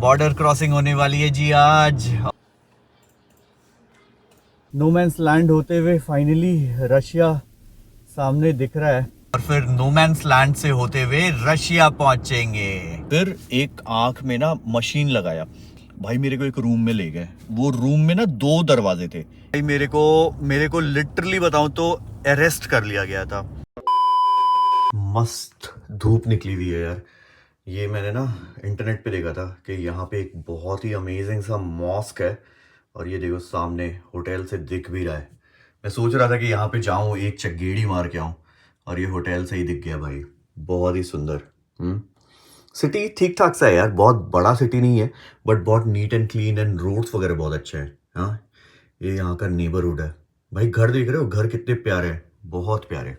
Border crossing होने वाली है जी आज। नो मैंस लैंड होते हुए फाइनली रशिया सामने दिख रहा है और फिर नो मैंस लैंड से होते हुए रशिया पहुंचेंगे। फिर एक आंख में ना मशीन लगाया भाई, मेरे को एक रूम में ले गए। वो रूम में ना 2 दरवाजे थे भाई। मेरे को लिटरली बताऊं तो अरेस्ट कर लिया गया था। मस्त धूप निकली हुई है यार। ये मैंने ना इंटरनेट पे देखा था कि यहाँ पे एक बहुत ही अमेजिंग सा मॉस्क है और ये देखो सामने होटल से दिख भी रहा है। मैं सोच रहा था कि यहाँ पे जाऊँ, एक चगेड़ी मार के आऊँ और ये होटल से ही दिख गया भाई। बहुत ही सुंदर। सिटी ठीक ठाक सा है यार, बहुत बड़ा सिटी नहीं है बट बहुत neat and clean and roads वगैरह बहुत अच्छे हैं। हाँ, ये यहाँ का नेबरहुड है भाई। घर देख रहे हो, घर कितने प्यारे हैं, बहुत प्यारे।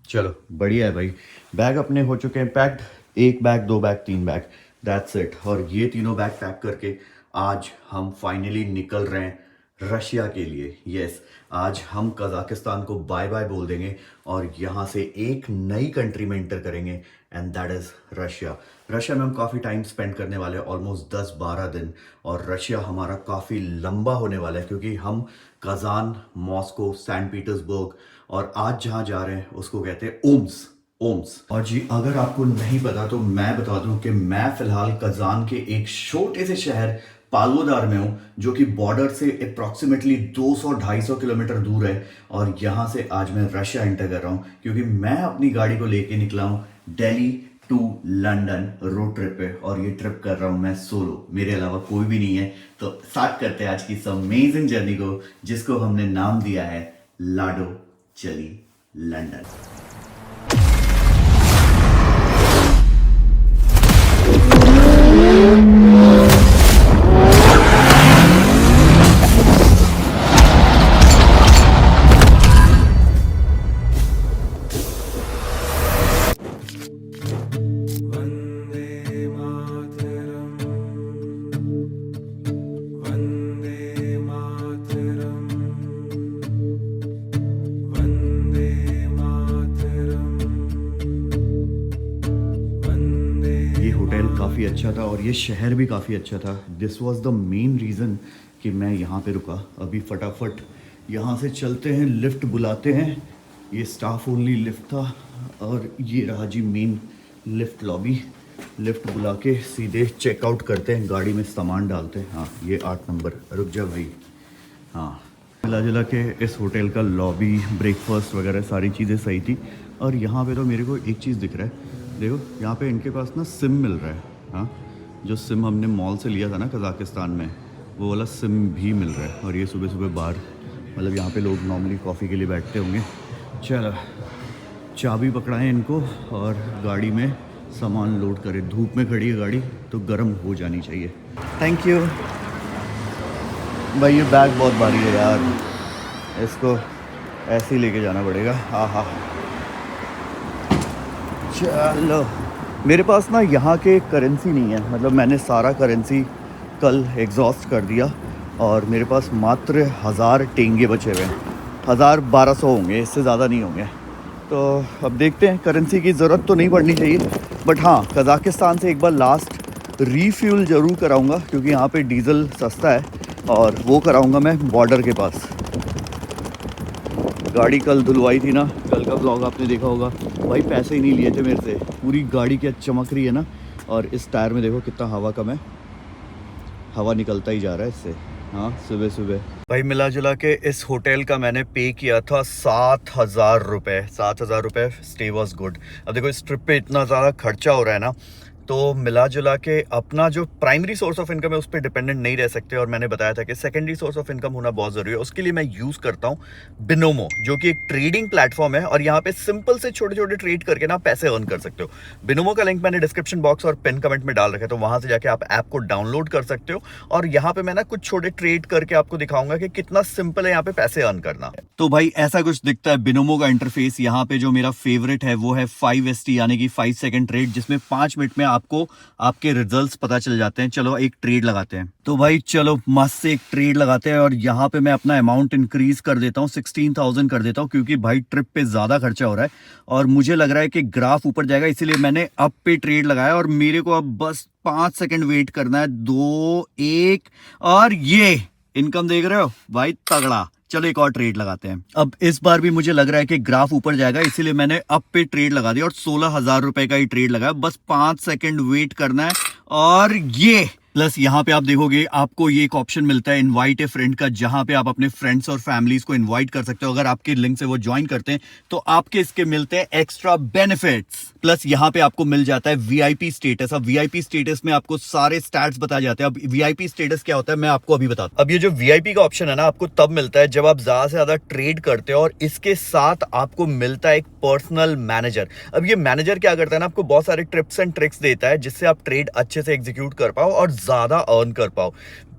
चलो बढ़िया है भाई। बैग अपने हो चुके हैं packed. 1 bag, 2 bag, 3 bag, that's it. और ये तीनों बैग पैक करके आज हम फाइनली निकल रहे हैं रशिया के लिए। यस, आज हम कजाकिस्तान को बाय बाय बोल देंगे और यहाँ से एक नई कंट्री में एंटर करेंगे and that is Russia. Russia में हम काफ़ी टाइम स्पेंड करने वाले हैं, ऑलमोस्ट 10-12 दिन। और रशिया हमारा काफ़ी लंबा होने वाला है क्योंकि हम कजान, मॉस्को, सेंट पीटर्सबर्ग और आज जहाँ जा रहे हैं उसको कहते हैं ओम्स। और जी अगर आपको नहीं पता तो मैं बता दूं कि मैं फिलहाल कजान के एक छोटे से शहर पाल्वोदार में हूं, जो कि बॉर्डर से अप्रॉक्सीमेटली 200-250 किलोमीटर दूर है। और यहां से आज मैं रशिया एंटर कर रहा हूं क्योंकि मैं अपनी गाड़ी को लेके निकला हूं Delhi to London road trip पे। और ये ट्रिप कर रहा हूं मैं सोलो, मेरे अलावा कोई भी नहीं है। तो स्टार्ट करते हैं आज की इस अमेजिंग जर्नी को, जिसको हमने नाम दिया है लाडो चली लंदन। काफ़ी अच्छा था और ये शहर भी काफ़ी अच्छा था। This was the main reason कि मैं यहाँ पे रुका। अभी फटाफट यहाँ से चलते हैं, लिफ्ट बुलाते हैं। ये स्टाफ ओनली लिफ्ट था और ये रहा जी मेन लिफ्ट लॉबी। लिफ्ट बुला के सीधे चेकआउट करते हैं, गाड़ी में सामान डालते हैं। हाँ, ये 8 नंबर, रुक जा भाई। हाँ, मिला जुला के इस होटल का लॉबी, ब्रेकफास्ट वगैरह सारी चीज़ें सही थी। और यहाँ पे तो मेरे को एक चीज़ दिख रहा है, देखो यहाँ पे इनके पास ना सिम मिल रहा है। हाँ, जो सिम हमने मॉल से लिया था ना कजाकिस्तान में, वो वाला सिम भी मिल रहा है। और ये सुबह सुबह बाहर, मतलब यहाँ पे लोग नॉर्मली कॉफ़ी के लिए बैठते होंगे। चलो चाबी पकड़ाएं इनको और गाड़ी में सामान लोड करें। धूप में खड़ी है गाड़ी तो गर्म हो जानी चाहिए। थैंक यू भाई। ये बैग बहुत भारी है यार, इसको ऐसे ही लेके जाना पड़ेगा। हाँ हाँ, चलो। मेरे पास ना यहाँ के करेंसी नहीं है, मतलब मैंने सारा करेंसी कल एग्जॉस्ट कर दिया और मेरे पास मात्र 1000 टेंगे बचे हुए हैं। 1000-1200 होंगे, इससे ज़्यादा नहीं होंगे। तो अब देखते हैं, करेंसी की ज़रूरत तो नहीं पड़नी चाहिए बट हाँ, कजाकिस्तान से एक बार लास्ट रीफ्यूल ज़रूर कराऊंगा क्योंकि यहाँ पे डीज़ल सस्ता है और वो कराऊंगा मैं बॉर्डर के पास। गाड़ी कल धुलवाई थी ना, कल का ब्लॉग आपने देखा होगा भाई। पैसे ही नहीं लिए थे मेरे से, पूरी गाड़ी क्या चमक रही है ना। और इस टायर में देखो कितना हवा कम है, हवा निकलता ही जा रहा है इससे। हाँ, सुबह सुबह भाई मिला जुला के इस होटल का मैंने पे किया था 7000 रुपये। 7000 रुपये, स्टे वॉज गुड। अब देखो इस ट्रिप पे इतना ज़्यादा खर्चा हो रहा है ना, तो मिला जुला के अपना जो प्राइमरी सोर्स ऑफ इनकम है उस पर डिपेंडेंट नहीं रह सकते। और मैंने बताया था कि सेकेंडरी सोर्स ऑफ इनकम होना बहुत ज़रूरी है। उसके लिए मैं यूज़ करता हूँ बिनोमो, जो कि एक ट्रेडिंग प्लेटफॉर्म है और यहाँ पे सिंपल से छोटे छोटे ट्रेड करके ना पैसे अर्न कर सकते हो। बिनोमो का लिंक मैंने डिस्क्रिप्शन बॉक्स और पिन कमेंट में डाल रखा है, तो वहाँ से जाके आप ऐप को डाउनलोड कर सकते हो। और यहाँ पे मैं ना कुछ छोटे ट्रेड करके आपको दिखाऊंगा कि कितना सिंपल है यहाँ पे पैसे अर्न करना। तो भाई ऐसा कुछ दिखता है बिनोमो का इंटरफेस। यहाँ पे जो मेरा फेवरेट है वो है 5ST यानी कि 5 सेकंड ट्रेड, जिसमें 5 मिनट में आपको आपके रिजल्ट्स पता चल जाते हैं। चलो एक ट्रेड लगाते हैं। तो भाई चलो मस्त से एक ट्रेड लगाते हैं और यहाँ पे मैं अपना अमाउंट इंक्रीज कर देता हूँ, 16,000 कर देता हूँ, क्योंकि भाई ट्रिप पे ज्यादा खर्चा हो रहा है और मुझे लग रहा है कि ग्राफ ऊपर जाएगा, इसीलिए मैंने अप पे ट्रेड लगाया और मेरे को अब बस 5 सेकंड वेट करना है। 2 1 और ये इनकम देख रहे हो भाई, तगड़ा। चलो एक और ट्रेड लगाते हैं। अब इस बार भी मुझे लग रहा है कि ग्राफ ऊपर जाएगा, इसीलिए मैंने अप पे ट्रेड लगा दिया और 16,000 रुपए का ही ट्रेड लगाया। बस 5 सेकंड वेट करना है और ये प्लस यहाँ पे आप देखोगे आपको ये एक ऑप्शन मिलता है इनवाइट ए फ्रेंड का, जहां पे आप अपने फ्रेंड्स और फैमिलीज को इनवाइट कर सकते हो। अगर आपके लिंक से वो ज्वाइन करते हैं तो आपके इसके मिलते हैं एक्स्ट्रा बेनिफिट्स। प्लस यहाँ पे आपको मिल जाता है वीआईपी स्टेटस। अब वीआईपी स्टेटस में आपको सारे स्टैट्स बताए जाते हैं। अब वीआईपी स्टेटस क्या होता है मैं आपको अभी बताता हूं। अब ये जो वीआईपी का ऑप्शन है ना, आपको तब मिलता है जब आप ज्यादा से ज्यादा ट्रेड करते हो और इसके साथ आपको मिलता है एक पर्सनल मैनेजर। अब ये मैनेजर क्या करता है ना, आपको बहुत सारे टिप्स एंड ट्रिक्स देता है जिससे आप ट्रेड अच्छे से एग्जीक्यूट कर पाओ और ज्यादा अर्न कर पाओ।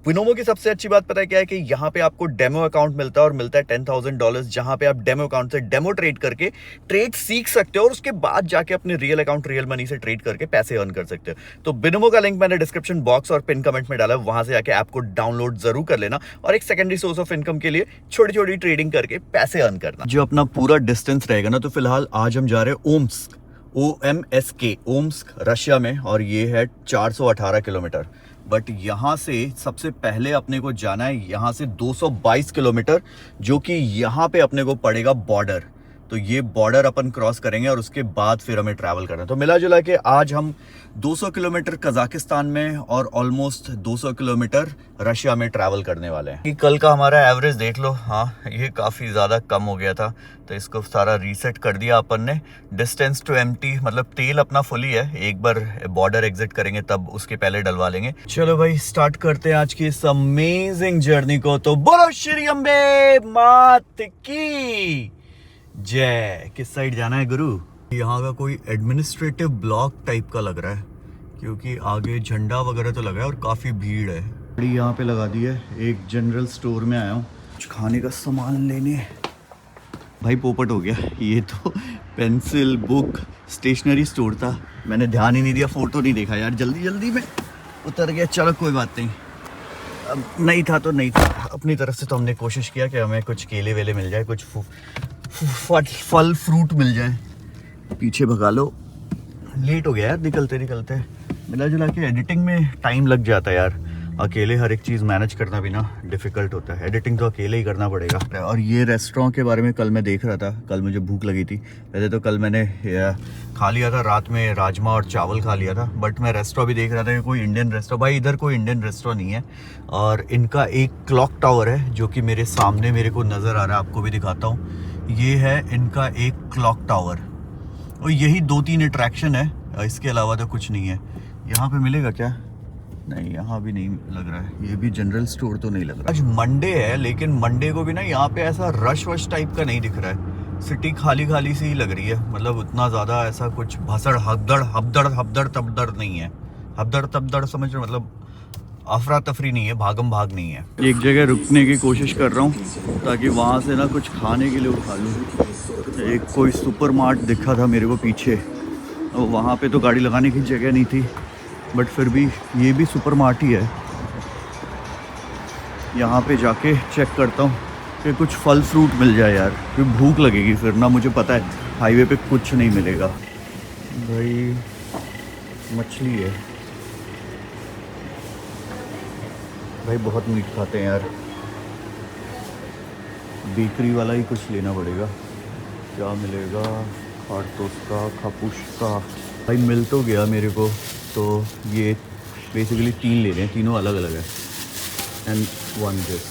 बिनोमो की सबसे अच्छी बात पता है क्या है कि यहाँ पे आपको डेमो अकाउंट मिलता है और मिलता है $10,000, जहां पे आप डेमो अकाउंट से डेमो ट्रेड करके ट्रेड सीख सकते हो और उसके बाद जाके अपने रियल अकाउंट रियल मनी से ट्रेड करके पैसे अर्न कर सकते हो। तो बिनोमो का लिंक मैंने डिस्क्रिप्शन बॉक्स और पिन कमेंट में डाला है, वहां से जाके ऐप को डाउनलोड जरूर कर लेना और एक सेकेंडरी सोर्स ऑफ इनकम के लिए छोटी छोटी ट्रेडिंग करके पैसे अर्न करना। जो अपना पूरा डिस्टेंस रहेगा ना, तो फिलहाल आज हम जा रहे हैं ओम्स्क, OMSK, ओम्स्क रशिया में, और ये है 418 किलोमीटर। बट यहाँ से सबसे पहले अपने को जाना है यहाँ से 222 किलोमीटर, जो कि यहाँ पे अपने को पड़ेगा बॉर्डर। तो ये बॉर्डर अपन क्रॉस करेंगे और उसके बाद फिर हमें ट्रैवल करना है। तो मिला जुला के आज हम 200 किलोमीटर कजाकिस्तान में और ऑलमोस्ट 200 किलोमीटर रशिया में ट्रैवल करने वाले हैं। कल का हमारा एवरेज देख लो, हाँ ये काफ़ी ज़्यादा कम हो गया था, तो इसको सारा रीसेट कर दिया अपन ने। डिस्टेंस टू एम्प्टी, मतलब तेल अपना फुल ही है, एक बार बॉर्डर एग्जिट करेंगे तब उसके पहले डलवा लेंगे। चलो भाई स्टार्ट करते हैं आज की इस अमेजिंग जर्नी को। तो बोलो श्री अम्बे मात की जय। किस साइड जाना है गुरु? यहाँ का कोई एडमिनिस्ट्रेटिव ब्लॉक टाइप का लग रहा है, क्योंकि आगे झंडा वगैरह तो लगा है और काफ़ी भीड़ है। गाड़ी यहाँ पे लगा दी है। एक जनरल स्टोर में आया हूँ कुछ खाने का सामान लेने। भाई पोपट हो गया, ये तो पेंसिल बुक स्टेशनरी स्टोर था, मैंने ध्यान ही नहीं दिया, फोटो नहीं देखा यार, जल्दी जल्दी में उतर गया। चलो कोई बात नहीं, अब नहीं था तो नहीं था। अपनी तरफ से तो हमने कोशिश किया कि हमें कुछ केले वेले मिल जाए, कुछ फल फ्रूट मिल जाए। पीछे भगा लो, लेट हो गया यार निकलते निकलते। मिला जुला के एडिटिंग में टाइम लग जाता है यार, अकेले हर एक चीज़ मैनेज करना भी ना डिफ़िकल्ट होता है। एडिटिंग तो अकेले ही करना पड़ेगा। और ये रेस्टोरेंट के बारे में कल मैं देख रहा था, कल मुझे भूख लगी थी। वैसे तो कल मैंने खा लिया था रात में, राजमा और चावल खा लिया था, बट मैं रेस्टोरेंट भी देख रहा था कि कोई इंडियन रेस्टोरेंट। भाई इधर कोई इंडियन रेस्टोरेंट नहीं है और इनका एक क्लॉक टावर है जो कि मेरे सामने मेरे को नज़र आ रहा है, आपको भी दिखाता हूँ। ये है इनका एक क्लॉक टावर और यही 2-3 अट्रैक्शन है, इसके अलावा तो कुछ नहीं है। यहाँ पे मिलेगा क्या? नहीं, यहाँ भी नहीं लग रहा है। ये भी जनरल स्टोर तो नहीं लग रहा। आज मंडे है, लेकिन मंडे को भी ना यहाँ पे ऐसा रश वश टाइप का नहीं दिख रहा है। सिटी खाली खाली सी ही लग रही है, मतलब उतना ज़्यादा ऐसा कुछ भसड़ हबदड़ हबदड़ हबदड़ तबदड़ नहीं है। हबदड़ तबदड़ समझ रहे, मतलब अफरा तफरी नहीं है, भागम भाग नहीं है। एक जगह रुकने की कोशिश कर रहा हूँ ताकि वहाँ से ना कुछ खाने के लिए उठा लूँ। एक कोई सुपर मार्ट दिखा था मेरे को पीछे, और वहाँ पे तो गाड़ी लगाने की जगह नहीं थी, बट फिर भी ये भी सुपर मार्ट ही है। यहाँ पे जाके चेक करता हूँ कि कुछ फल फ्रूट मिल जाए यार, क्योंकि भूख लगेगी फिर ना। मुझे पता है हाईवे पे कुछ नहीं मिलेगा। भाई मछली है भाई, बहुत मीट खाते हैं यार। बेकरी वाला ही कुछ लेना पड़ेगा। क्या मिलेगा? खारतोस का, खापूश का। भाई मिल तो गया मेरे को, तो ये बेसिकली 3 ले रहे हैं, तीनों अलग अलग है। एंड 1 दिस,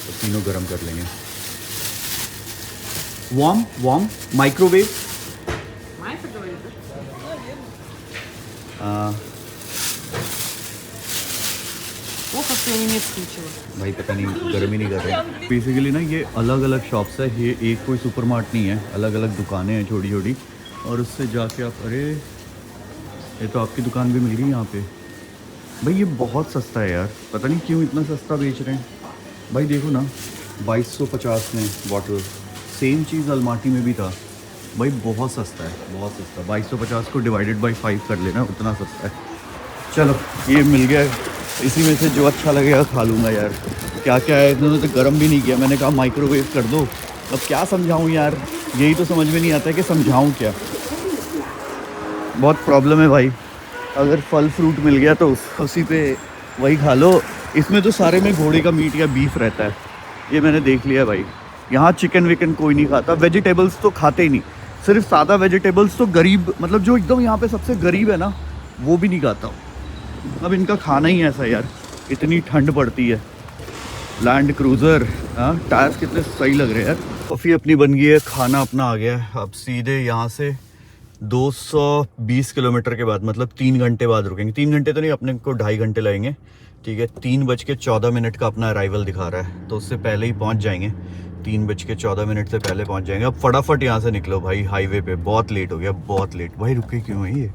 तो तीनों गरम कर लेंगे। Warm microwave. भाई पता नहीं, गर्म ही नहीं कर रहे। बेसिकली ना ये अलग अलग शॉप्स है, ये एक कोई सुपर मार्ट नहीं है, अलग अलग दुकानें हैं छोटी छोटी। और उससे जाके आप, अरे ये तो आपकी दुकान भी मिल गई यहाँ पे। भाई ये बहुत सस्ता है यार, पता नहीं क्यों इतना सस्ता बेच रहे हैं। भाई देखो ना, 2250 में बॉटल। सेम चीज़ अलमाटी में भी था, भाई बहुत सस्ता है, बहुत सस्ता। 2250 को डिवाइडेड बाई 5 कर लेना, उतना सस्ता है। चलो ये मिल गया, इसी में से जो अच्छा लगेगा खा लूँगा यार। क्या क्या है, इन्होंने तो गर्म भी नहीं किया। मैंने कहा माइक्रोवेव कर दो, अब क्या समझाऊँ यार, यही तो समझ में नहीं आता है कि समझाऊँ क्या। बहुत प्रॉब्लम है भाई। अगर फल फ्रूट मिल गया तो उसी पे वही खा लो। इसमें तो सारे में घोड़े का मीट या बीफ रहता है, ये मैंने देख लिया भाई। यहाँ चिकन विकन कोई नहीं खाता, वेजिटेबल्स तो खाते ही नहीं, सिर्फ सादा वेजिटेबल्स तो गरीब, मतलब जो एकदम यहाँ पे सबसे गरीब है ना, वो भी नहीं खाता। अब इनका खाना ही ऐसा है यार, इतनी ठंड पड़ती है। लैंड क्रूज़र, हाँ टायर्स कितने सही लग रहे हैं यार। कॉफ़ी अपनी बन गई है, खाना अपना आ गया है। अब सीधे यहाँ से 220 किलोमीटर के बाद, मतलब 3 घंटे बाद रुकेंगे। 3 घंटे तो नहीं, अपने को 2.5 घंटे लगेंगे। ठीक है, 3:14 का अपना अराइवल दिखा रहा है, तो उससे पहले ही पहुंच जाएंगे। 3:14 से पहले पहुंच जाएंगे। अब फटाफट यहाँ से निकलो भाई, हाईवे पे बहुत लेट हो गया, बहुत लेट। भाई रुके क्यों है ये?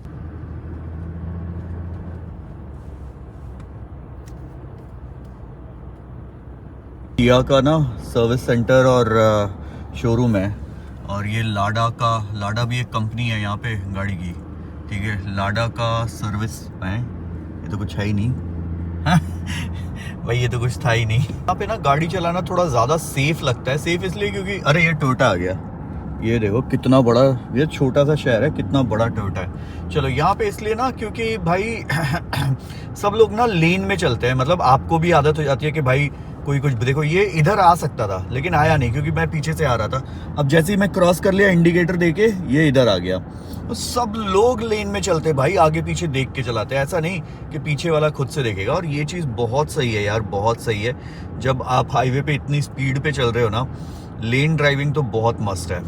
किया का ना सर्विस सेंटर और शोरूम है, और ये लाडा भी एक कंपनी है यहाँ पे गाड़ी की। ठीक है, लाडा का सर्विस है, ये तो कुछ है ही नहीं। भाई ये तो कुछ था ही नहीं। यहाँ पे ना गाड़ी चलाना थोड़ा ज़्यादा सेफ लगता है। सेफ इसलिए क्योंकि अरे ये टोयोटा आ गया, ये देखो कितना बड़ा, ये छोटा सा शहर है, कितना बड़ा टोयोटा है। चलो यहाँ पे इसलिए ना, क्योंकि भाई सब लोग ना लेन में चलते हैं। मतलब आपको भी आदत हो जाती है कि भाई कोई कुछ, देखो ये इधर आ सकता था लेकिन आया नहीं, क्योंकि मैं पीछे से आ रहा था। अब जैसे ही मैं क्रॉस कर लिया, इंडिकेटर देके ये इधर आ गया। तो सब लोग लेन में चलते भाई, आगे पीछे देख के चलाते हैं, ऐसा नहीं कि पीछे वाला खुद से देखेगा। और ये चीज़ बहुत सही है यार, बहुत सही है। जब आप हाईवे पे इतनी स्पीड पे चल रहे हो ना, लेन ड्राइविंग तो बहुत मस्त है।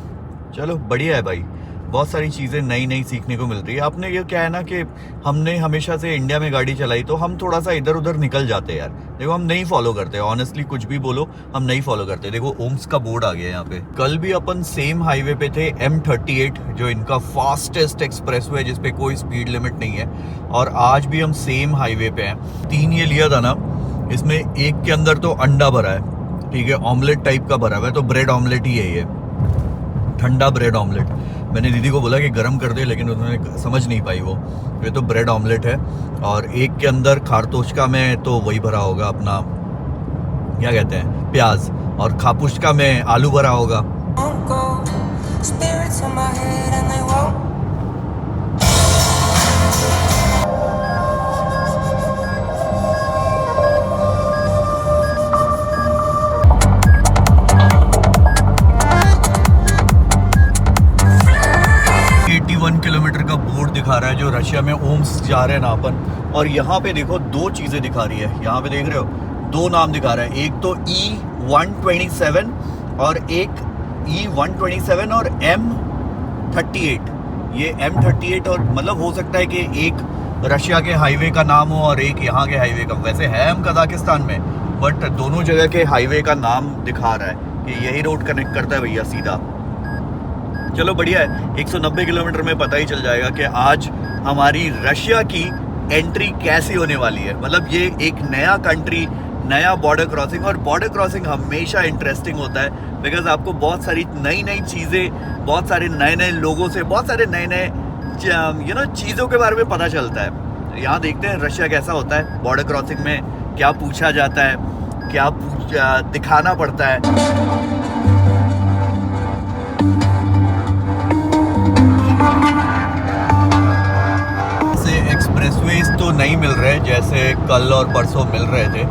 चलो बढ़िया है भाई, बहुत सारी चीज़ें नई नई सीखने को मिल रही है। आपने ये क्या है ना कि हमने हमेशा से इंडिया में गाड़ी चलाई, तो हम थोड़ा सा इधर उधर निकल जाते हैं यार। देखो हम नहीं फॉलो करते, ऑनेस्टली कुछ भी बोलो हम नहीं फॉलो करते। देखो ओम्स का बोर्ड आ गया यहाँ पे। कल भी अपन सेम हाईवे पे थे, M38, जो इनका फास्टेस्ट एक्सप्रेसवे है जिसपे कोई स्पीड लिमिट नहीं है। और आज भी हम सेम हाईवे पे हैं। 3 ये लिया था ना, इसमें एक के अंदर तो अंडा भरा है, ठीक है, ऑमलेट टाइप का भरा हुआ है, तो ब्रेड ऑमलेट ही है ये, ठंडा ब्रेड ऑमलेट। मैंने दीदी को बोला कि गर्म कर दे, लेकिन उन्होंने समझ नहीं पाई वो। ये तो ब्रेड ऑमलेट है, और एक के अंदर खारतोशका में तो वही भरा होगा अपना, क्या कहते हैं, प्याज, और खापुशका में आलू भरा होगा। किलोमीटर का बोर्ड दिखा रहा है, जो रशिया में ओम्स जा रहे हैं ना अपन। और यहाँ पे देखो 2 चीजें दिखा रही है, यहाँ पे देख रहे हो 2 नाम दिखा रहा है, एक तो E127 और एक E127 और M38। ये M38, और मतलब हो सकता है कि एक रशिया के हाईवे का नाम हो और एक यहाँ के हाईवे का। वैसे है हम कजाकिस्तान में, बट दोनों जगह के हाईवे का नाम दिखा रहा है कि यही रोड कनेक्ट करता है भैया सीधा। चलो बढ़िया है, 190 किलोमीटर में पता ही चल जाएगा कि आज हमारी रशिया की एंट्री कैसी होने वाली है। मतलब ये एक नया कंट्री, नया बॉर्डर क्रॉसिंग, और बॉर्डर क्रॉसिंग हमेशा इंटरेस्टिंग होता है, बिकॉज आपको बहुत सारी नई नई चीज़ें, बहुत सारे नए नए लोगों से, बहुत सारे नए नए चीज़ों के बारे में पता चलता है। यहाँ देखते हैं रशिया कैसा होता है, बॉर्डर क्रॉसिंग में क्या पूछा जाता है, क्या दिखाना पड़ता है। एक्सप्रेसवेज तो नहीं मिल रहे जैसे कल और परसों मिल रहे थे,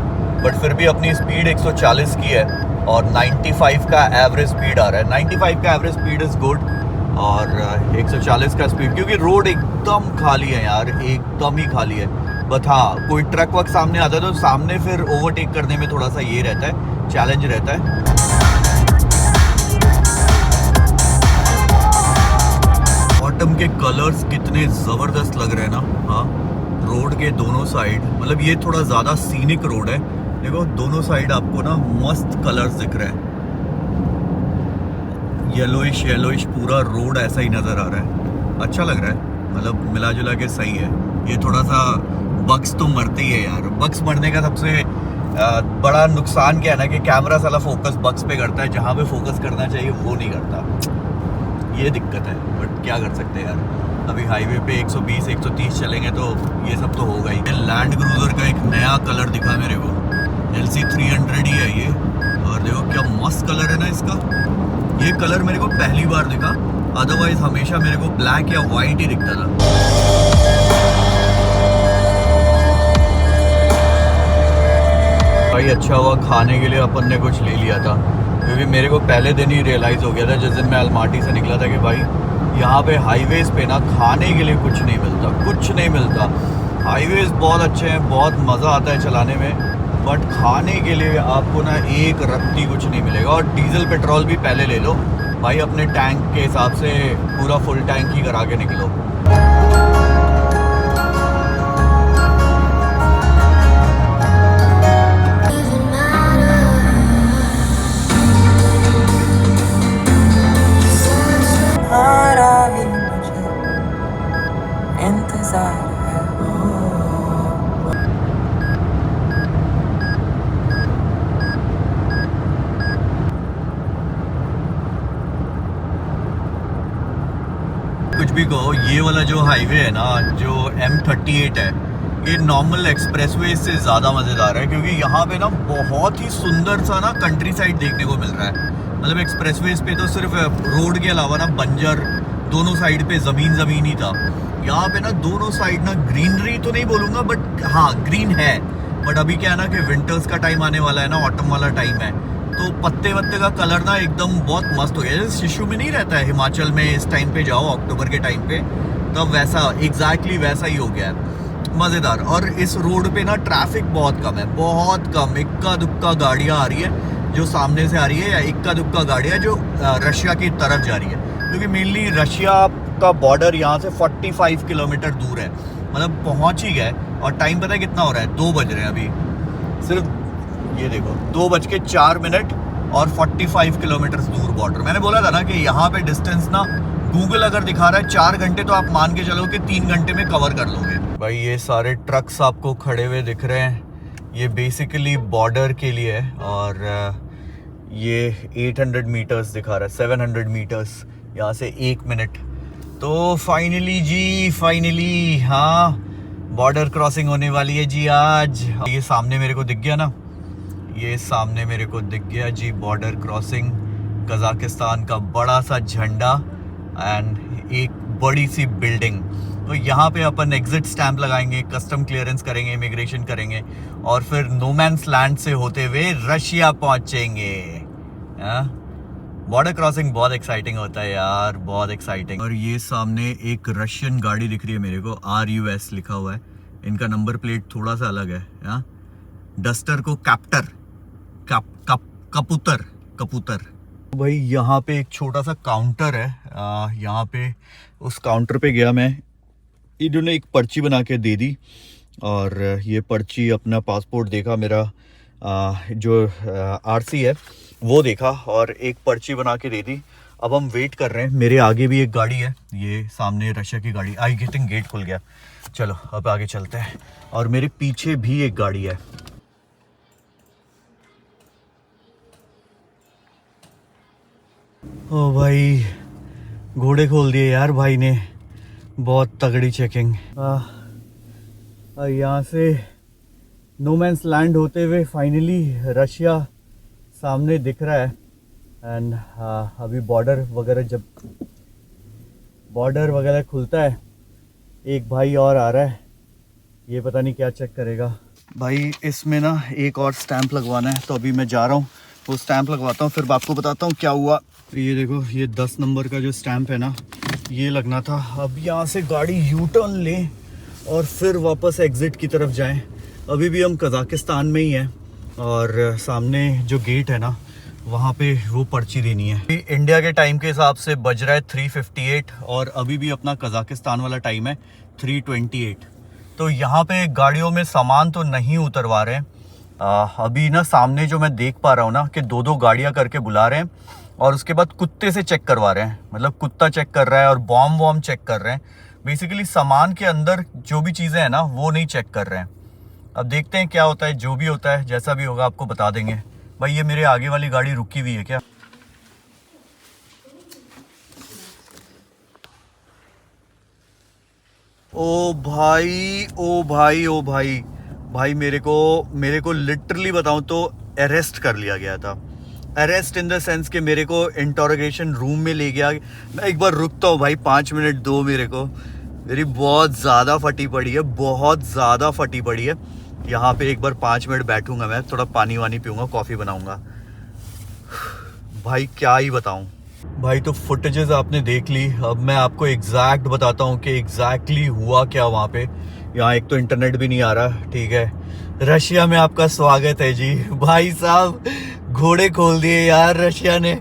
बट फिर भी अपनी स्पीड 140 की है, और 95 का एवरेज स्पीड आ रहा है। 95 का एवरेज स्पीड इज़ गुड, और 140 का स्पीड, क्योंकि रोड एकदम खाली है यार, एकदम ही खाली है। बट हाँ, कोई ट्रक वक सामने आता है तो सामने फिर ओवरटेक करने में थोड़ा सा ये रहता है, चैलेंज रहता है। ऑटम के कलर्स कितने ज़बरदस्त लग रहे हैं ना। हाँ, रोड के दोनों साइड, मतलब ये थोड़ा ज़्यादा सीनिक रोड है, देखो दोनों साइड आपको ना मस्त कलर्स दिख रहे हैं, येलोइश येलोइश, पूरा रोड ऐसा ही नज़र आ रहा है, अच्छा लग रहा है, मतलब मिला जुला के सही है। ये थोड़ा सा बग्स तो मरते ही है यार। बग्स मरने का सबसे बड़ा नुकसान क्या है ना, कि कैमरा साला फोकस बग्स पे करता है, जहाँ पे फोकस करना चाहिए वो नहीं करता। ये दिक्कत है, बट क्या कर सकते हैं यार, अभी हाईवे पे 120 130 चलेंगे तो ये सब तो होगा ही। लैंड क्रूजर का एक नया कलर दिखा मेरे को, LC 300 ही है ये, और देखो क्या मस्त कलर है ना इसका। ये कलर मेरे को पहली बार दिखा, अदरवाइज हमेशा मेरे को ब्लैक या वाइट ही दिखता था। भाई अच्छा हुआ खाने के लिए अपन ने कुछ ले लिया था, क्योंकि मेरे को पहले दिन ही रियलाइज़ हो गया था जिस दिन मैं अलमाटी से निकला था कि भाई यहाँ पे हाईवेज़ पे ना खाने के लिए कुछ नहीं मिलता, कुछ नहीं मिलता। हाईवेज़ बहुत अच्छे हैं, बहुत मज़ा आता है चलाने में, बट खाने के लिए आपको ना एक रत्ती कुछ नहीं मिलेगा। और डीजल पेट्रोल भी पहले ले लो भाई, अपने टैंक के हिसाब से पूरा फुल टैंक ही करा के निकलो। कुछ भी कहो, ये वाला जो हाईवे है ना, जो M38 है, ये नॉर्मल एक्सप्रेसवे से ज़्यादा मज़ेदार है, क्योंकि यहाँ पे ना बहुत ही सुंदर सा ना कंट्री साइड देखने को मिल रहा है। मतलब एक्सप्रेसवेज पे तो सिर्फ रोड के अलावा ना बंजर, दोनों साइड पे ज़मीन ही था। यहाँ पे ना दोनों साइड ना ग्रीनरी तो नहीं बोलूँगा, बट हाँ ग्रीन है। बट अभी क्या है ना कि विंटर्स का टाइम आने वाला है ना, ऑटम वाला टाइम है, तो पत्ते वत्ते का कलर ना एकदम बहुत मस्त हो गया। जैसे शिशु में नहीं रहता है हिमाचल में, इस टाइम पे जाओ अक्टूबर के टाइम पे, तब वैसा एग्जैक्टली वैसा ही हो गया है, मज़ेदार। और इस रोड पे ना ट्रैफिक बहुत कम है, बहुत कम। इक्का दुक्का गाड़ियाँ आ रही है जो सामने से आ रही है, या इक्का दुक्का गाड़ियाँ जो रशिया की तरफ जा रही है, क्योंकि मेनली रशिया का बॉर्डर यहाँ से 45 किलोमीटर दूर है, मतलब पहुँच ही गए। और टाइम पता है कितना हो रहा है? 2 बज रहे हैं अभी, सिर्फ ये देखो 2:04 और 45 किलोमीटर दूर बॉर्डर। मैंने बोला था ना कि यहाँ पे डिस्टेंस ना गूगल अगर दिखा रहा है 4 घंटे, तो आप मान के चलो कि 3 घंटे में कवर कर लोगे। भाई ये सारे ट्रक्स आपको खड़े हुए दिख रहे हैं, ये बेसिकली बॉर्डर के लिए है। और ये 800 मीटर्स दिखा रहा है, 700 मीटर्स, यहाँ से 1 मिनट। तो फाइनली जी, फाइनली हाँ, बॉर्डर क्रॉसिंग होने वाली है जी आज। ये सामने मेरे को दिख गया ना, ये सामने मेरे को दिख गया जी बॉर्डर क्रॉसिंग, कजाकिस्तान का बड़ा सा झंडा एंड एक बड़ी सी बिल्डिंग। तो यहाँ पे अपन एग्जिट स्टैंप लगाएंगे, कस्टम क्लियरेंस करेंगे, इमिग्रेशन करेंगे, और फिर नो मैन्स लैंड से होते हुए रशिया पहुँचेंगे। बॉर्डर क्रॉसिंग बहुत एक्साइटिंग होता है यार, बहुत एक्साइटिंग। और ये सामने एक रशियन गाड़ी दिख रही है मेरे को, RUS लिखा हुआ है, इनका नंबर प्लेट थोड़ा सा अलग है। डस्टर को कैप्टर, कबूतर। भाई यहाँ पे एक छोटा सा काउंटर है, यहाँ पे उस काउंटर पे गया मैं, इन्होंने एक पर्ची बना के दे दी, और ये पर्ची, अपना पासपोर्ट देखा, मेरा जो RC है वो देखा, और एक पर्ची बना के दे दी। अब हम वेट कर रहे हैं। मेरे आगे भी एक गाड़ी है, ये सामने रशिया की गाड़ी, आई गेटिंग गेट खुल गया। चलो अब आगे चलते हैं। और मेरे पीछे भी एक गाड़ी है। ओ भाई, घोड़े खोल दिए यार भाई ने, बहुत तगड़ी चेकिंग। यहाँ से नो मैन्स लैंड होते हुए फाइनली रशिया सामने दिख रहा है। एंड अभी बॉर्डर वगैरह खुलता है, एक भाई और आ रहा है, ये पता नहीं क्या चेक करेगा। भाई इसमें ना एक और स्टैंप लगवाना है, तो अभी मैं जा रहा हूँ, वो स्टैंप लगवाता हूँ, फिर आपको बताता हूँ क्या हुआ। ये देखो, ये 10 नंबर का जो स्टैंप है ना, ये लगना था। अब यहाँ से गाड़ी यू टर्न लें और फिर वापस एग्ज़िट की तरफ जाएं। अभी भी हम कज़ाकिस्तान में ही हैं, और सामने जो गेट है ना, वहाँ पे वो पर्ची देनी है। इंडिया के टाइम के हिसाब से बज रहा है 3:58, और अभी भी अपना कज़ाकिस्तान वाला टाइम है 3:28। तो यहाँ पे गाड़ियों में सामान तो नहीं उतरवा रहे हैं। अभी ना सामने जो मैं देख पा रहा हूँ ना, कि 2-2 गाड़ियाँ करके बुला रहे हैं, और उसके बाद कुत्ते से चेक करवा रहे हैं। मतलब कुत्ता चेक कर रहा है और बॉम्ब चेक कर रहे हैं। बेसिकली सामान के अंदर जो भी चीज़ें हैं ना, वो नहीं चेक कर रहे हैं। अब देखते हैं क्या होता है, जो भी होता है, जैसा भी होगा आपको बता देंगे। भाई ये मेरे आगे वाली गाड़ी रुकी हुई है क्या? ओ भाई ओ भाई ओ भाई भाई, मेरे को लिटरली बताऊं तो अरेस्ट कर लिया गया था। अरेस्ट इन द सेंस कि मेरे को इंटरोगेशन रूम में ले गया। मैं एक बार रुकता हूँ भाई, 5 मिनट दो मेरे को। मेरी बहुत ज़्यादा फटी पड़ी है, बहुत ज़्यादा फटी पड़ी है। यहाँ पे एक बार 5 मिनट बैठूंगा, मैं थोड़ा पानी वानी पीऊंगा, कॉफ़ी बनाऊंगा। भाई क्या ही बताऊं। भाई तो फुटेजेस आपने देख ली, अब मैं आपको एग्जैक्ट बताता हूँ कि एग्जैक्टली हुआ क्या वहाँ पे। यहाँ एक तो इंटरनेट भी नहीं आ रहा, ठीक है। रशिया में आपका स्वागत है जी। भाई साहब घोड़े खोल दिए यार रशिया ने।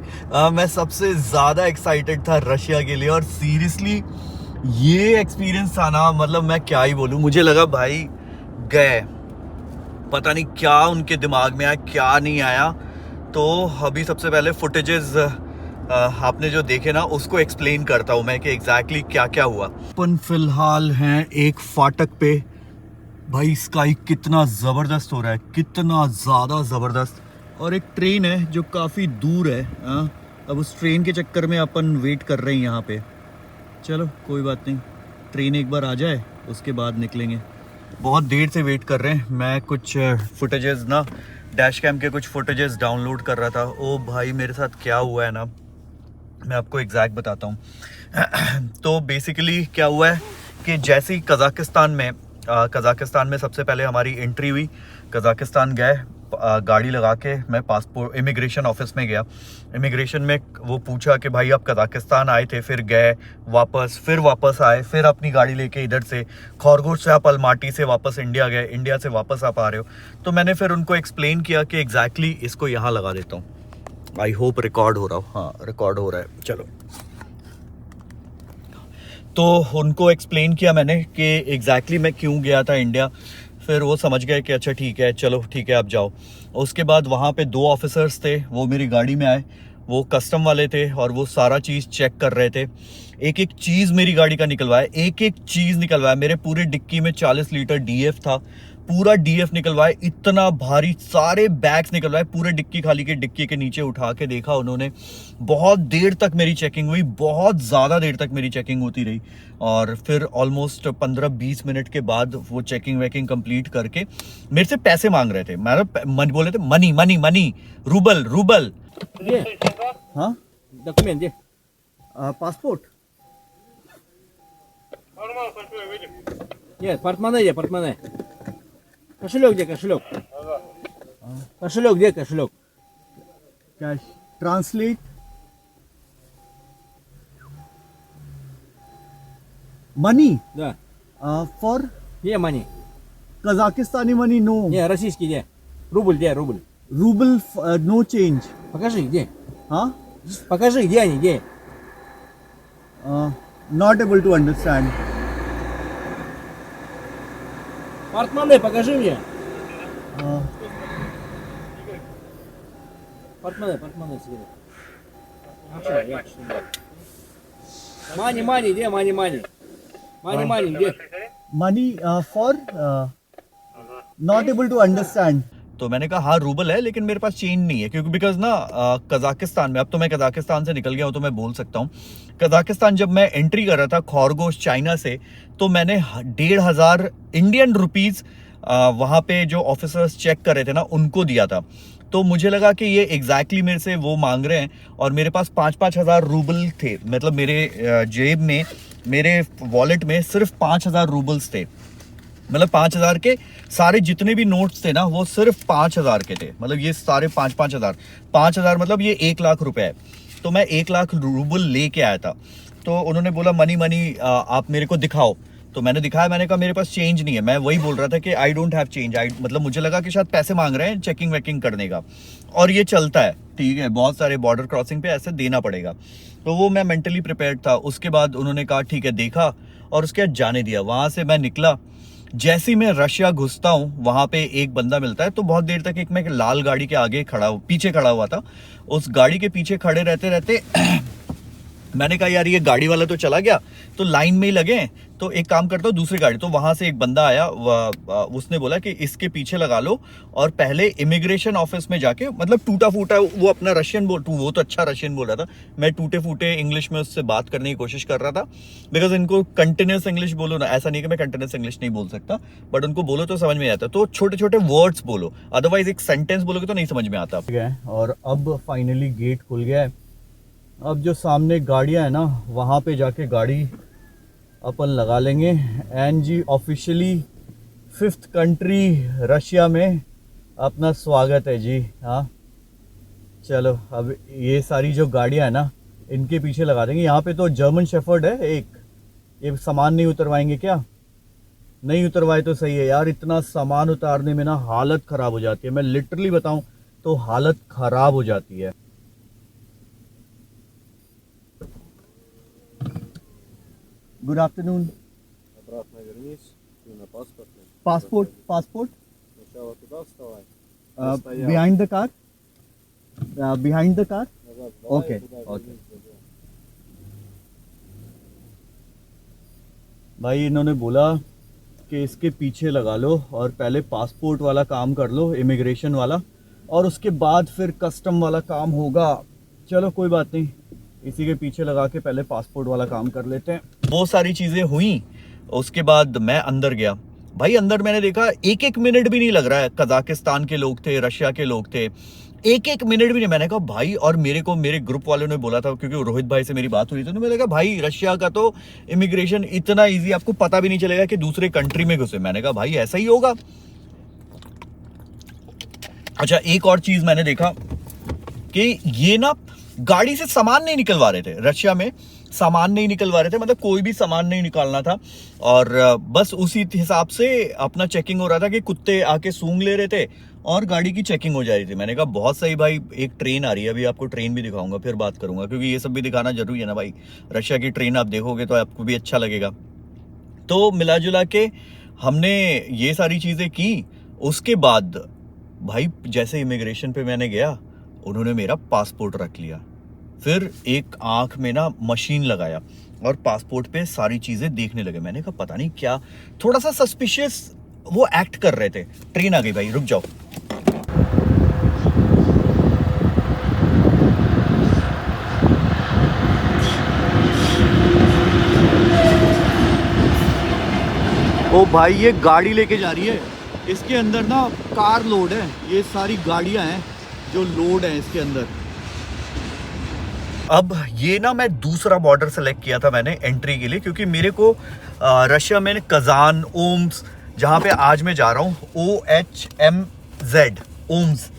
मैं सबसे ज़्यादा एक्साइटेड था रशिया के लिए, और सीरियसली ये एक्सपीरियंस था ना, मतलब मैं क्या ही बोलूँ। मुझे लगा भाई गए, पता नहीं क्या उनके दिमाग में आया क्या नहीं आया। तो अभी सबसे पहले फुटेजेस आपने जो देखे ना उसको एक्सप्लेन करता हूँ मैं कि एग्जैक्टली क्या क्या हुआ। अपन फिलहाल हैं एक फाटक पे। भाई स्काई कितना ज़बरदस्त हो रहा है, कितना ज़्यादा ज़बरदस्त। और एक ट्रेन है जो काफ़ी दूर है। अब उस ट्रेन के चक्कर में अपन वेट कर रहे हैं यहाँ पे। चलो कोई बात नहीं, ट्रेन एक बार आ जाए उसके बाद निकलेंगे। बहुत देर से वेट कर रहे हैं। मैं कुछ फुटेजेस ना, डैश कैम के कुछ फुटेजेस डाउनलोड कर रहा था। ओ भाई मेरे साथ क्या हुआ है ना, मैं आपको एग्जैक्ट बताता हूँ। तो बेसिकली क्या हुआ है कि जैसे ही कज़ाकिस्तान में सबसे पहले हमारी एंट्री हुई। कज़ाकिस्तान गए, गाड़ी लगा के मैं पासपोर्ट इमिग्रेशन ऑफिस में गया। इमिग्रेशन में वो पूछा कि भाई आप कज़ाकिस्तान आए थे, फिर गए वापस, फिर वापस आए, फिर अपनी गाड़ी लेके इधर से खरगोश से आप अलमाटी से वापस इंडिया गए, इंडिया से वापस आप आ रहे हो। तो मैंने फिर उनको एक्सप्लेन किया कि एग्जैक्टली इसको यहाँ लगा देता हूँ। आई होप रिकॉर्ड हो रहा हो। हाँ रिकॉर्ड हो रहा है, चलो। तो उनको एक्सप्लेन किया मैंने कि एग्जैक्टली मैं क्यों गया था इंडिया। फिर वो समझ गए कि अच्छा ठीक है, चलो ठीक है आप जाओ। उसके बाद वहाँ पे 2 ऑफिसर्स थे, वो मेरी गाड़ी में आए। वो कस्टम वाले थे और वो सारा चीज़ चेक कर रहे थे। एक एक चीज़ मेरी गाड़ी का निकलवाया, एक एक चीज़ निकलवाया। मेरे पूरे डिक्की में 40 लीटर डीएफ था, पूरा डीएफ निकलवाए, इतना भारी सारे बैग्स निकलवाए, पूरे डिक्की खाली के डिक्की के नीचे उठा के देखा उन्होंने। बहुत देर तक मेरी चेकिंग हुई, बहुत ज़्यादा देर तक मेरी चेकिंग होती रही। और फिर ऑलमोस्ट 15-20 मिनट के बाद वो चेकिंग वेकिंग कंप्लीट करके मेरे से पैसे मांग रहे थे। मैं बोले थे money money money, rouble rouble. हाँ Документ где? Passport. Нет, портмоне где, портмоне? Кошелек где, кошелек? Кошелек где, кошелек? Cash translate money Да. For Где мани? Kazakhstani money no, Не, российский где? Рубль где, рубль? Rouble no change. Покажи, где? हाँ Покажи, где они, где? Not able to understand. Портмоне покажи мне. Портмоне себе. Мани, мани, где мани, мани? Мани, мани, где? Money for not able to understand. तो मैंने कहा हाँ रूबल है, लेकिन मेरे पास चेंज नहीं है, क्योंकि बिकॉज ना कजाकिस्तान में, अब तो मैं कजाकिस्तान से निकल गया हूँ तो मैं बोल सकता हूँ। कजाकिस्तान जब मैं एंट्री कर रहा था खरगोश चाइना से, तो मैंने 1500 इंडियन रुपीज़ वहाँ पे जो ऑफिसर्स चेक कर रहे थे ना उनको दिया था। तो मुझे लगा कि ये एग्जैक्टली मेरे से वो मांग रहे हैं, और मेरे पास 5-5 हज़ार रूबल थे। मतलब मेरे जेब में, मेरे वॉलेट में सिर्फ 5,000 रूबल्स थे। मतलब 5,000 के सारे जितने भी नोट्स थे ना वो सिर्फ 5,000 के थे। मतलब ये सारे 5-5 हज़ार, 5,000 मतलब ये 1 लाख रुपए है। तो मैं 1 लाख रूबल लेके आया था। तो उन्होंने बोला मनी मनी आप मेरे को दिखाओ। तो मैंने दिखाया, मैंने कहा मेरे पास चेंज नहीं है। मैं वही बोल रहा था कि आई डोंट हैव चेंज। मतलब मुझे लगा कि शायद पैसे मांग रहे हैं चेकिंग वेकिंग करने का, और ये चलता है, ठीक है, बहुत सारे बॉर्डर क्रॉसिंग पे ऐसे देना पड़ेगा। तो वो मैं मेंटली प्रिपेयर्ड था। उसके बाद उन्होंने कहा ठीक है, देखा, और उसके बाद जाने दिया। वहाँ से मैं निकला। जैसे ही मैं रशिया घुसता हूँ वहाँ पे एक बंदा मिलता है। तो बहुत देर तक मैं एक लाल गाड़ी के आगे पीछे खड़ा हुआ था। उस गाड़ी के पीछे खड़े रहते रहते मैंने कहा यार ये गाड़ी वाला तो चला गया, तो लाइन में ही लगे हैं, तो एक काम करता हूँ दूसरी गाड़ी। तो वहां से एक बंदा आया, उसने बोला कि इसके पीछे लगा लो और पहले इमिग्रेशन ऑफिस में जाके, मतलब टूटा फूटा वो अपना रशियन वो तो अच्छा रशियन बोल रहा था, मैं टूटे फूटे इंग्लिश में उससे बात करने की कोशिश कर रहा था, बिकॉज इनको कंटिन्यूस इंग्लिश बोलो ना, ऐसा नहीं कि मैं कंटिन्यूस इंग्लिश नहीं बोल सकता, बट उनको बोलो तो समझ में आता। तो छोटे छोटे वर्ड्स बोलो, अदरवाइज एक सेंटेंस बोलोगे तो नहीं समझ में आता। और अब फाइनली गेट खुल गया है। अब जो सामने गाड़ियां है ना, वहाँ पे जाके गाड़ी अपन लगा लेंगे। एंड जी ऑफिशियली 5th कंट्री रशिया में अपना स्वागत है जी। हाँ चलो, अब ये सारी जो गाड़ियां है ना, इनके पीछे लगा देंगे। यहाँ पे तो जर्मन शेफर्ड है एक, ये सामान नहीं उतरवाएंगे क्या? नहीं उतरवाए तो सही है यार, इतना सामान उतारने में ना हालत ख़राब हो जाती है, मैं लिटरली बताऊं तो हालत ख़राब हो जाती है। Good afternoon. Обратно вернись, ты на паспорте. Passport. Сначала туда вставай. Behind the car. Behind the car. Назад вставай, Okay, туда okay. вернись, туда. भाई इन्होंने बोला कि इसके पीछे लगा लो और पहले पासपोर्ट वाला काम कर लो, इमिग्रेशन वाला, और उसके बाद फिर कस्टम वाला काम होगा। चलो कोई बात नहीं, इसी के पीछे लगा के पहले पासपोर्ट वाला काम कर लेते हैं। वो सारी चीज़ें हुई, उसके बाद मैं अंदर गया। भाई अंदर मैंने देखा 1-1 मिनट भी नहीं लग रहा है, कजाकिस्तान के लोग थे, रशिया के लोग थे, 1-1 मिनट भी नहीं। मैंने कहा भाई, और मेरे ग्रुप वालों ने बोला था, क्योंकि रोहित भाई से मेरी बात हुई थी, तो मैंने कहा भाई रशिया का तो इमिग्रेशन इतना इजी, आपको पता भी नहीं चलेगा कि दूसरे कंट्री में घुसे। मैंने कहा भाई ऐसा ही होगा। अच्छा, एक और चीज मैंने देखा कि ये ना गाड़ी से सामान नहीं निकलवा रहे थे, रशिया में सामान नहीं निकलवा रहे थे, मतलब कोई भी सामान नहीं निकालना था, और बस उसी हिसाब से अपना चेकिंग हो रहा था कि कुत्ते आके सूंघ ले रहे थे और गाड़ी की चेकिंग हो जा रही थी। मैंने कहा बहुत सही भाई, एक ट्रेन आ रही है, अभी आपको ट्रेन भी दिखाऊंगा, फिर बात करूंगा, क्योंकि ये सब भी दिखाना जरूरी है ना भाई। रशिया की ट्रेन आप देखोगे तो आपको भी अच्छा लगेगा। तो मिला जुला के हमने ये सारी चीज़ें की। उसके बाद भाई जैसे इमिग्रेशन पे मैंने गया, उन्होंने मेरा पासपोर्ट रख लिया, फिर एक आंख में ना मशीन लगाया और पासपोर्ट पे सारी चीज़ें देखने लगे। मैंने कहा पता नहीं क्या, थोड़ा सा सस्पिशियस वो एक्ट कर रहे थे। ट्रेन आ गई भाई, रुक जाओ। ओ भाई, ये गाड़ी लेके जा रही है, इसके अंदर ना कार लोड है, ये सारी गाड़ियां हैं जो लोड है इसके अंदर। अब ये ना मैं दूसरा बॉर्डर सेलेक्ट किया था मैंने एंट्री के लिए, क्योंकि मेरे को रशिया में कजान, ओम्स, जहाँ पे आज मैं जा रहा हूँ, OHMZ ओम्स,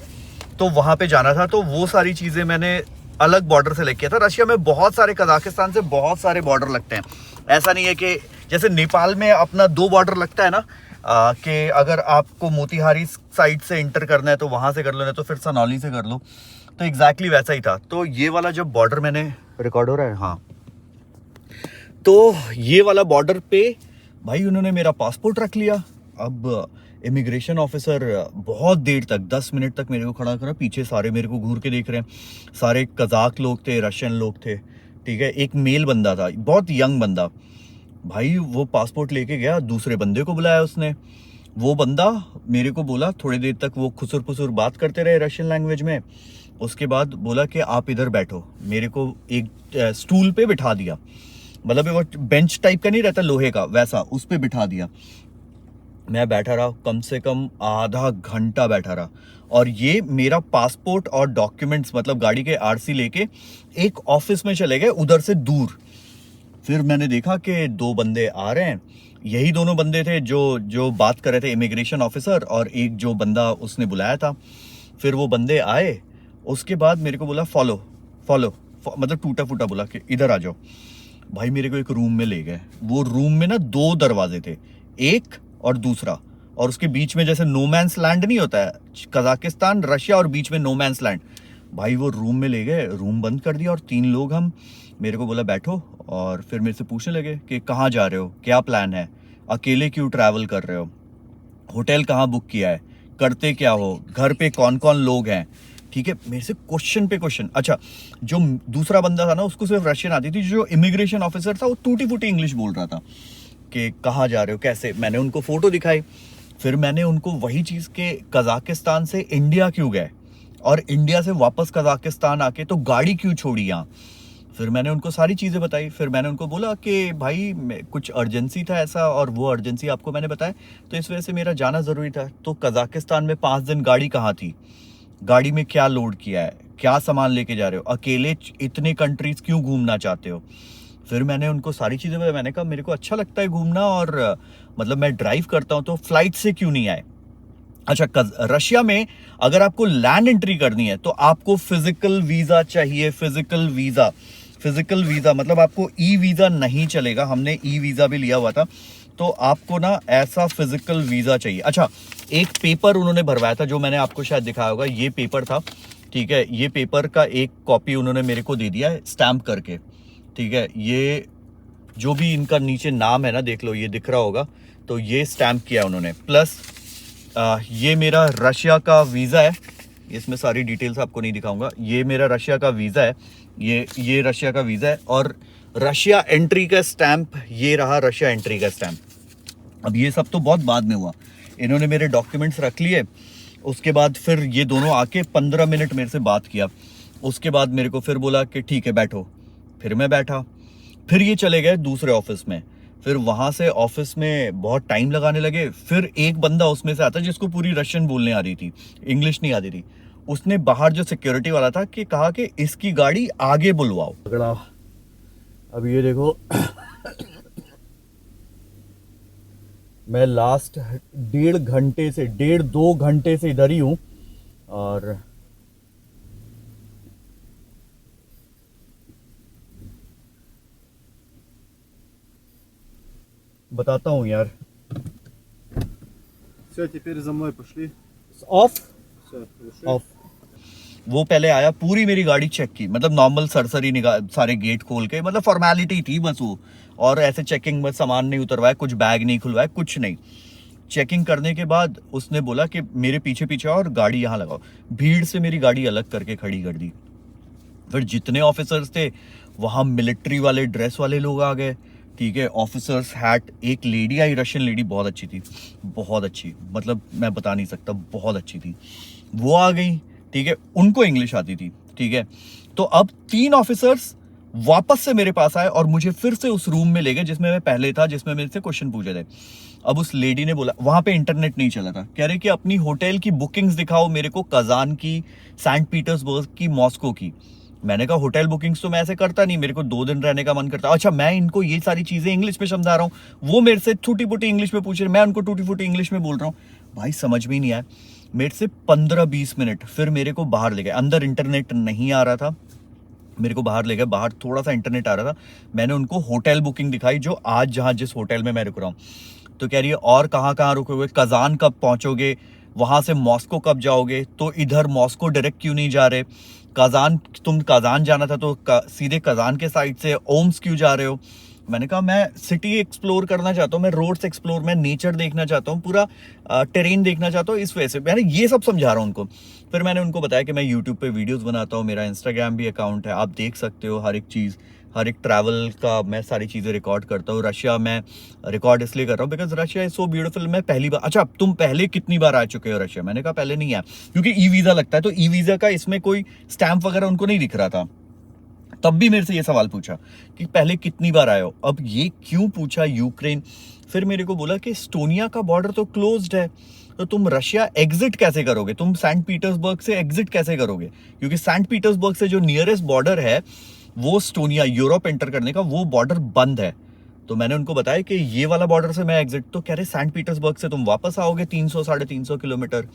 तो वहाँ पे जाना था। तो वो सारी चीज़ें मैंने अलग बॉर्डर सेलेक्ट किया था। रशिया में बहुत सारे, कजाकिस्तान से बहुत सारे बॉर्डर लगते हैं। ऐसा नहीं है कि जैसे नेपाल में अपना 2 बॉर्डर लगता है ना, कि अगर आपको मोतिहारी साइड से इंटर करना है तो वहाँ से कर लो, नहीं तो फिर सनौली से कर लो। तो एग्जैक्टली वैसा ही था। तो ये वाला जो बॉर्डर मैंने, रिकॉर्ड हो रहा है, हाँ, तो ये वाला बॉर्डर पे भाई उन्होंने मेरा पासपोर्ट रख लिया। अब इमिग्रेशन ऑफिसर बहुत देर तक, 10 मिनट तक मेरे को खड़ा करा, पीछे सारे मेरे को घूर के देख रहे हैं। सारे कजाक लोग थे, रशियन लोग थे, ठीक है। एक मेल बंदा था, बहुत यंग बंदा, भाई वो पासपोर्ट लेके गया, दूसरे बंदे को बुलाया उसने। वो बंदा मेरे को बोला, थोड़ी देर तक वो खुसुर फुसुर बात करते रहे रशियन लैंग्वेज में। उसके बाद बोला कि आप इधर बैठो। मेरे को एक स्टूल पे बिठा दिया, मतलब वो बेंच टाइप का नहीं रहता लोहे का, वैसा उस पे बिठा दिया। मैं बैठा रहा, कम से कम आधा घंटा बैठा रहा, और ये मेरा पासपोर्ट और डॉक्यूमेंट्स, मतलब गाड़ी के आरसी लेके एक ऑफिस में चले गए उधर से दूर। फिर मैंने देखा कि 2 बंदे आ रहे हैं, यही दोनों बंदे थे जो बात कर रहे थे, इमिग्रेशन ऑफिसर और एक जो बंदा उसने बुलाया था। फिर वो बंदे आए, उसके बाद मेरे को बोला फॉलो, मतलब टूटा फूटा बोला कि इधर आ जाओ। भाई मेरे को एक रूम में ले गए। वो रूम में ना 2 दरवाजे थे, एक और दूसरा, और उसके बीच में जैसे नो मैंस लैंड नहीं होता है, कजाकिस्तान, रशिया, और बीच में नो मैंस लैंड। भाई वो रूम में ले गए, रूम बंद कर दिया, और 3 लोग हम। मेरे को बोला बैठो, और फिर मेरे से पूछने लगे कि कहाँ जा रहे हो, क्या प्लान है, अकेले क्यों ट्रैवल कर रहे हो, होटल कहाँ बुक किया है, करते क्या हो, घर पे कौन कौन लोग हैं, ठीक है, मेरे से क्वेश्चन पे क्वेश्चन। अच्छा, जो दूसरा बंदा था ना, उसको सिर्फ रशियन आती थी। जो इमिग्रेशन ऑफिसर था वो टूटी फूटी इंग्लिश बोल रहा था कि कहाँ जा रहे हो, कैसे। मैंने उनको फोटो दिखाई, फिर मैंने उनको वही चीज़ के कजाकिस्तान से इंडिया क्यों गए और इंडिया से वापस कजाकिस्तान आके तो गाड़ी क्यों छोड़ी यहाँ, फिर मैंने उनको सारी चीज़ें बताई। फिर मैंने उनको बोला कि भाई कुछ अर्जेंसी था ऐसा, और वो अर्जेंसी आपको मैंने बताया, तो इस वजह से मेरा जाना ज़रूरी था। तो कजाकिस्तान में 5 दिन गाड़ी कहाँ थी, गाड़ी में क्या लोड किया है, क्या सामान लेके जा रहे हो, अकेले इतने कंट्रीज क्यों घूमना चाहते हो। फिर मैंने उनको सारी चीज़ें बताई। मैंने कहा मेरे को अच्छा लगता है घूमना, और मतलब मैं ड्राइव करता हूँ, तो फ्लाइट से क्यों नहीं आए। अच्छा, रशिया में अगर आपको लैंड एंट्री करनी है तो आपको फिजिकल वीज़ा चाहिए। फिजिकल वीज़ा मतलब आपको ई वीज़ा नहीं चलेगा। हमने ई वीज़ा भी लिया हुआ था, तो आपको ना ऐसा फिजिकल वीज़ा चाहिए। अच्छा, एक पेपर उन्होंने भरवाया था, जो मैंने आपको शायद दिखाया होगा, ये पेपर था, ठीक है। ये पेपर का एक कॉपी उन्होंने मेरे को दे दिया है स्टैम्प करके, ठीक है। ये जो भी इनका नीचे नाम है ना, देख लो, ये दिख रहा होगा, तो ये स्टैम्प किया उन्होंने। प्लस ये मेरा रशिया का वीज़ा है, इसमें सारी डिटेल्स आपको नहीं दिखाऊंगा। ये मेरा रशिया का वीज़ा है, ये रशिया का वीज़ा है, और रशिया एंट्री का स्टैम्प ये रहा, रशिया एंट्री का स्टैम्प। अब ये सब तो बहुत बाद में हुआ, इन्होंने मेरे डॉक्यूमेंट्स रख लिए। उसके बाद फिर ये दोनों आके 15 मिनट मेरे से बात किया। उसके बाद मेरे को फिर बोला कि ठीक है बैठो। फिर मैं बैठा, फिर ये चले गए दूसरे ऑफिस में। फिर वहां से ऑफिस में बहुत टाइम लगाने लगे। फिर एक बंदा उसमें से आता जिसको पूरी रशियन बोलने आ रही थी, इंग्लिश नहीं आती थी। उसने बाहर जो सिक्योरिटी वाला था कि कहा कि इसकी गाड़ी आगे बुलवाओ। अब ये देखो, मैं लास्ट 1.5 घंटे से इधर ही हूं, और बताता हूँ यार। Все, теперь за мной пошли. ऑफ Все, решили? ऑफ। वो पहले आया, पूरी मेरी गाड़ी चेक की, मतलब नॉर्मल सरसरी निगाह, सारे गेट खोल के, मतलब फॉर्मेलिटी थी बस वो। और ऐसे चेकिंग में सामान नहीं उतरवाया, कुछ बैग नहीं खुलवाया, कुछ नहीं। चेकिंग करने के बाद उसने बोला कि मेरे पीछे पीछे और गाड़ी यहाँ लगाओ। भीड़ से मेरी गाड़ी अलग करके खड़ी कर दी। फिर जितने ऑफिसर्स थे वहाँ मिलिट्री वाले ड्रेस वाले लोग आ गए, ठीक है, ऑफिसर्स हैट। एक लेडी आई, रशियन लेडी, बहुत अच्छी थी, बहुत अच्छी, मतलब मैं बता नहीं सकता, बहुत अच्छी थी। वो आ गई, ठीक है, उनको इंग्लिश आती थी, ठीक है। तो अब 3 ऑफिसर्स वापस से मेरे पास आए और मुझे फिर से उस रूम में ले गए जिसमें मैं पहले था, जिसमें मेरे से क्वेश्चन पूछे थे। अब उस लेडी ने बोला, वहां पे इंटरनेट नहीं चला था, कह रहे कि अपनी होटल की बुकिंग्स दिखाओ मेरे को, कजान की, सेंट पीटर्सबर्ग की, मॉस्को की। मैंने कहा होटल बुकिंग्स तो मैं ऐसे करता नहीं, मेरे को 2 दिन रहने का मन करता। अच्छा, मैं इनको ये सारी चीजें इंग्लिश में समझा रहा हूँ, वो मेरे से टूटी फूटी इंग्लिश में पूछ रहे, मैं उनको टूटी फूटी इंग्लिश में बोल रहा हूँ। भाई समझ में ही नहीं आया। मेरे से 15-20 मिनट फिर मेरे को बाहर ले गए। अंदर इंटरनेट नहीं आ रहा था, मेरे को बाहर ले गए। बाहर थोड़ा सा इंटरनेट आ रहा था। मैंने उनको होटल बुकिंग दिखाई, जो आज जहाँ जिस होटल में मैं रुक रहा हूँ। तो कह रही है और कहाँ कहाँ रुकोगे, कजान कब पहुँचोगे, वहाँ से मॉस्को कब जाओगे, तो इधर मॉस्को डायरेक्ट क्यों नहीं जा रहे, कजान, तुम कजान जाना था तो सीधे कजान के साइड से ओम्स क्यों जा रहे हो। मैंने कहा मैं सिटी एक्सप्लोर करना चाहता हूँ, मैं रोड्स एक्सप्लोर, मैं नेचर देखना चाहता हूँ, पूरा टेरेन देखना चाहता हूँ। इस वजह से मैंने ये सब समझा रहा हूँ उनको। फिर मैंने उनको बताया कि मैं यूट्यूब पे वीडियोस बनाता हूँ, मेरा इंस्टाग्राम भी अकाउंट है, आप देख सकते हो हर एक चीज़, हर एक ट्रैवल का मैं सारी चीज़ें रिकॉर्ड करता हूँ। रशिया में रिकॉर्ड इसलिए कर रहा हूँ because Russia is so beautiful. मैं पहली बार, अच्छा तुम पहले कितनी बार आ चुके हो रशिया, मैंने कहा पहले नहीं आया, क्योंकि ई वीज़ा लगता है, तो ई वीज़ा का इसमें कोई स्टैम्प वगैरह उनको नहीं दिख रहा था। तब भी मेरे से ये सवाल पूछा कि पहले कितनी बार आए हो। अब ये क्यों पूछा, यूक्रेन। फिर मेरे को बोला कि एस्टोनिया का बॉर्डर तो क्लोज्ड है, तो तुम रशिया एग्जिट कैसे करोगे, तुम सेंट पीटर्सबर्ग से एग्जिट कैसे करोगे, क्योंकि सेंट पीटर्सबर्ग से जो नियरेस्ट बॉर्डर है वो एस्टोनिया, यूरोप एंटर करने का वो बॉर्डर बंद है। तो मैंने उनको बताया कि ये वाला बॉर्डर से मैं एग्जिट, तो कह रहे सेंट पीटर्सबर्ग से तुम वापस आओगे 300-350 किलोमीटर,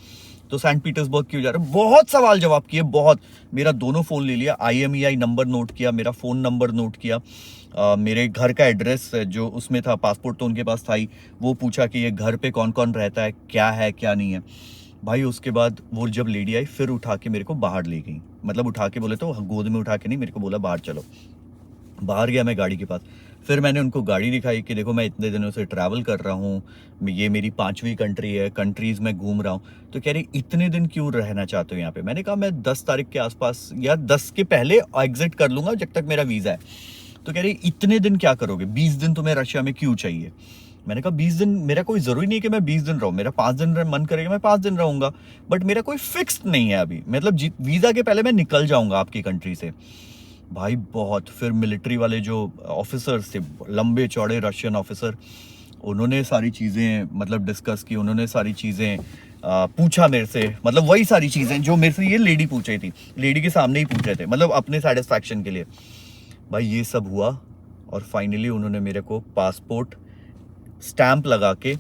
तो सेंट पीटर्सबर्ग क्यों जा रहे हो। बहुत सवाल जवाब किए, बहुत। मेरा दोनों फ़ोन ले लिया, IMEI नंबर नोट किया, मेरा फ़ोन नंबर नोट किया, मेरे घर का एड्रेस जो उसमें था, पासपोर्ट तो उनके पास था ही, वो पूछा कि ये घर पे कौन कौन रहता है क्या नहीं है। भाई उसके बाद वो जब लेडी आई फिर उठा के मेरे को बाहर ले गई, मतलब उठा के बोले तो गोद में उठा के नहीं, मेरे को बोला बाहर चलो। बाहर गया मैं गाड़ी के पास, फिर मैंने उनको गाड़ी दिखाई कि देखो मैं इतने दिनों से ट्रैवल कर रहा हूँ, ये मेरी 5वीं कंट्री है, कंट्रीज़ में घूम रहा हूँ। तो कह रही इतने दिन क्यों रहना चाहते हो यहाँ पे? मैंने कहा मैं 10 तारीख के आसपास या 10 के पहले एग्जिट कर लूँगा जब तक मेरा वीज़ा है। तो कह रही इतने दिन क्या करोगे, 20 दिन तुम्हें रशिया में क्यों चाहिए? मैंने कहा 20 दिन मेरा कोई ज़रूरी नहीं है कि मैं 20 दिन रहूँ, मेरा 5 दिन मन करेगा मैं 5 दिन रहूँगा, बट मेरा कोई फिक्स्ड नहीं है अभी, मतलब वीज़ा के पहले मैं निकल जाऊँगा आपकी कंट्री से। भाई बहुत, फिर मिलिट्री वाले जो ऑफिसर्स थे, लंबे चौड़े रशियन ऑफिसर, उन्होंने सारी चीज़ें मतलब डिस्कस की, उन्होंने सारी चीज़ें पूछा मेरे से, मतलब वही सारी चीज़ें जो मेरे से ये लेडी पूछ रही थी, लेडी के सामने ही पूछ रहे थे, मतलब अपने सेटिस्फैक्शन के लिए। भाई ये सब हुआ और फाइनली उन्होंने मेरे को पासपोर्ट स्टैंप लगा के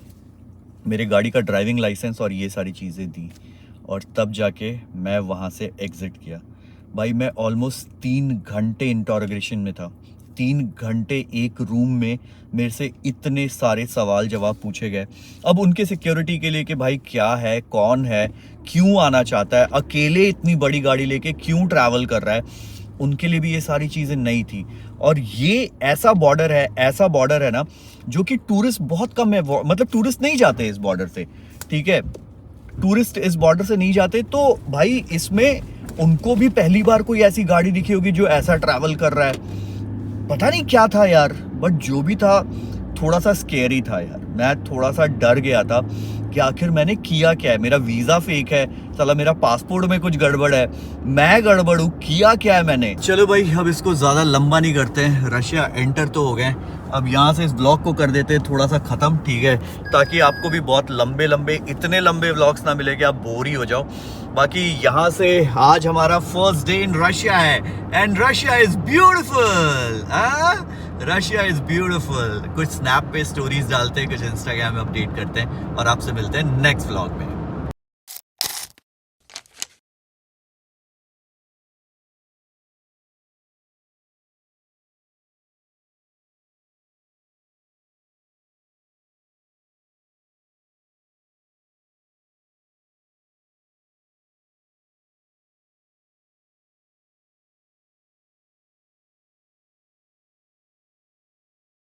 मेरे गाड़ी का ड्राइविंग लाइसेंस और ये सारी चीज़ें दी, और तब जाके मैं वहाँ से एग्ज़िट किया। भाई मैं ऑलमोस्ट 3 घंटे इंटरोगेशन में था, 3 घंटे एक रूम में मेरे से इतने सारे सवाल जवाब पूछे गए। अब उनके सिक्योरिटी के लिए कि भाई क्या है, कौन है, क्यों आना चाहता है, अकेले इतनी बड़ी गाड़ी लेके क्यों ट्रैवल कर रहा है, उनके लिए भी ये सारी चीज़ें नई थी। और ये ऐसा बॉर्डर है ना जो कि टूरिस्ट बहुत कम है, मतलब टूरिस्ट नहीं जाते इस बॉर्डर से, ठीक है, टूरिस्ट इस बॉर्डर से नहीं जाते। तो भाई इसमें उनको भी पहली बार कोई ऐसी गाड़ी दिखी होगी जो ऐसा ट्रैवल कर रहा है। पता नहीं क्या था यार, बट जो भी था थोड़ा सा स्केरी था यार। मैं थोड़ा सा डर गया था कि आखिर मैंने किया क्या है, मेरा वीज़ा फेक है, साला मेरा पासपोर्ट में कुछ गड़बड़ है, मैं गड़बड़ हूँ, किया क्या है मैंने। चलो भाई अब इसको ज़्यादा लंबा नहीं करते हैं, रशिया एंटर तो हो गए, अब यहाँ से इस ब्लॉग को कर देते हैं थोड़ा सा ख़त्म, ठीक है, ताकि आपको भी बहुत इतने लंबे व्लॉग्स ना मिले कि आप बोर ही हो जाओ। बाकी यहाँ से आज हमारा फर्स्ट डे इन रशिया है, and Russia is beautiful, Russia is beautiful. कुछ स्नैप पे स्टोरीज डालते हैं, कुछ इंस्टाग्राम में अपडेट करते हैं, और आपसे मिलते हैं नेक्स्ट व्लॉग में।